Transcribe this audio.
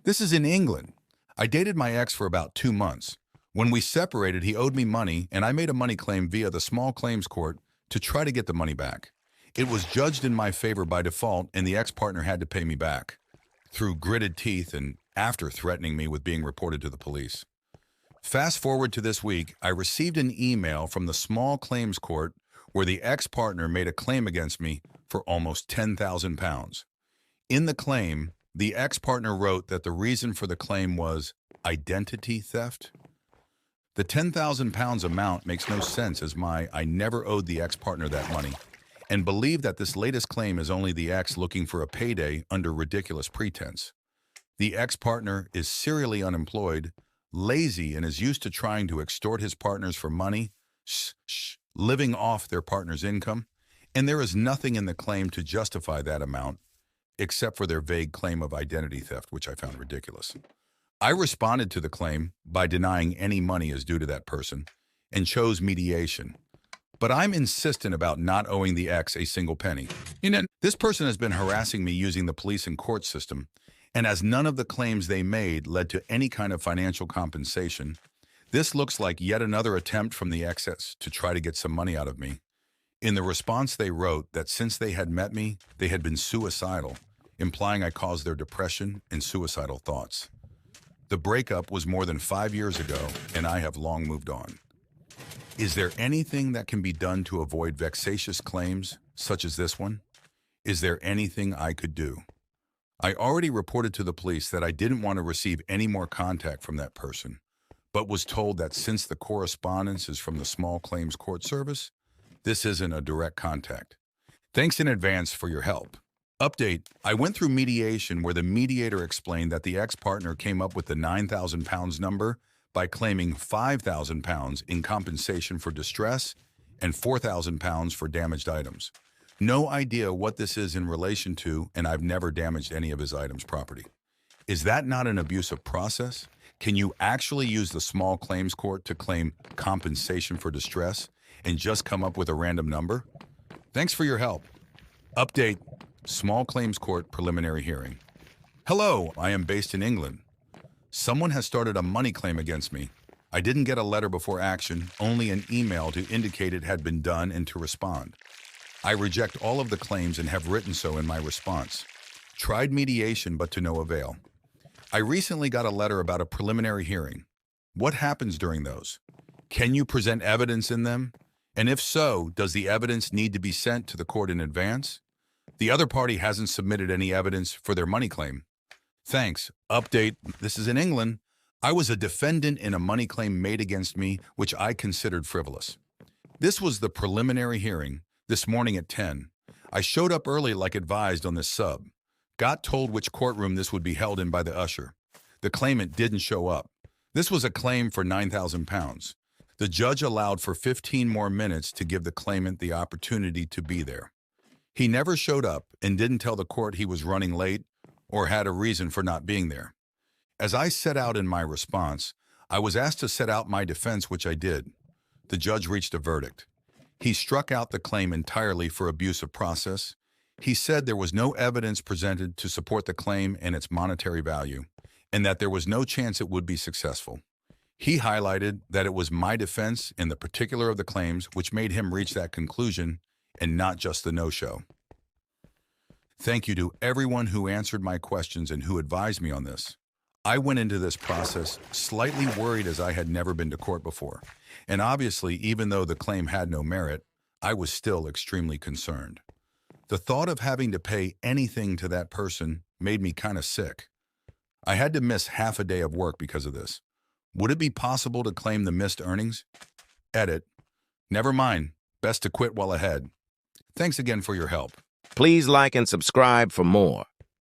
This is in England. I dated my ex for about 2 months. When we separated, he owed me money, and I made a money claim via the small claims court to try to get the money back. It was judged in my favor by default, and the ex-partner had to pay me back, through gritted teeth and after threatening me with being reported to the police. Fast forward to this week, I received an email from the small claims court where the ex-partner made a claim against me for almost £10,000. In the claim, the ex-partner wrote that the reason for the claim was identity theft. The £10,000 amount makes no sense as I never owed the ex-partner that money, and believe that this latest claim is only the ex looking for a payday under ridiculous pretense. The ex-partner is serially unemployed, lazy, and is used to trying to extort his partners for money, living off their partner's income, and there is nothing in the claim to justify that amount, except for their vague claim of identity theft, which I found ridiculous. I responded to the claim by denying any money is due to that person and chose mediation. But I'm insistent about not owing the ex a single penny. This person has been harassing me using the police and court system, and as none of the claims they made led to any kind of financial compensation, this looks like yet another attempt from the exes to try to get some money out of me. In the response, they wrote that since they had met me, they had been suicidal, implying I caused their depression and suicidal thoughts. The breakup was more than 5 years ago, and I have long moved on. Is there anything that can be done to avoid vexatious claims, such as this one? Is there anything I could do? I already reported to the police that I didn't want to receive any more contact from that person, but was told that since the correspondence is from the small claims court service, this isn't a direct contact. Thanks in advance for your help. Update: I went through mediation where the mediator explained that the ex-partner came up with the £9,000 number by claiming £5,000 in compensation for distress and £4,000 for damaged items. No idea what this is in relation to, and I've never damaged any of his items' property. Is that not an abusive process? Can you actually use the small claims court to claim compensation for distress and just come up with a random number? Thanks for your help. Update: Small Claims Court preliminary hearing. Hello, I am based in England. Someone has started a money claim against me. I didn't get a letter before action, only an email to indicate it had been done and to respond. I reject all of the claims and have written so in my response. Tried mediation, but to no avail. I recently got a letter about a preliminary hearing. What happens during those? Can you present evidence in them? And if so, does the evidence need to be sent to the court in advance? The other party hasn't submitted any evidence for their money claim. Thanks. Update: This is in England. I was a defendant in a money claim made against me, which I considered frivolous. This was the preliminary hearing, this morning at 10. I showed up early like advised on this sub. Got told which courtroom this would be held in by the usher. The claimant didn't show up. This was a claim for £9,000. The judge allowed for 15 more minutes to give the claimant the opportunity to be there. He never showed up and didn't tell the court he was running late or had a reason for not being there. As I set out in my response, I was asked to set out my defense, which I did. The judge reached a verdict. He struck out the claim entirely for abuse of process. He said there was no evidence presented to support the claim and its monetary value, and that there was no chance it would be successful. He highlighted that it was my defense in the particular of the claims which made him reach that conclusion, and not just the no-show. Thank you to everyone who answered my questions and who advised me on this. I went into this process slightly worried as I had never been to court before, and obviously, even though the claim had no merit, I was still extremely concerned. The thought of having to pay anything to that person made me kind of sick. I had to miss half a day of work because of this. Would it be possible to claim the missed earnings? Edit: Never mind. Best to quit while ahead. Thanks again for your help. Please like and subscribe for more.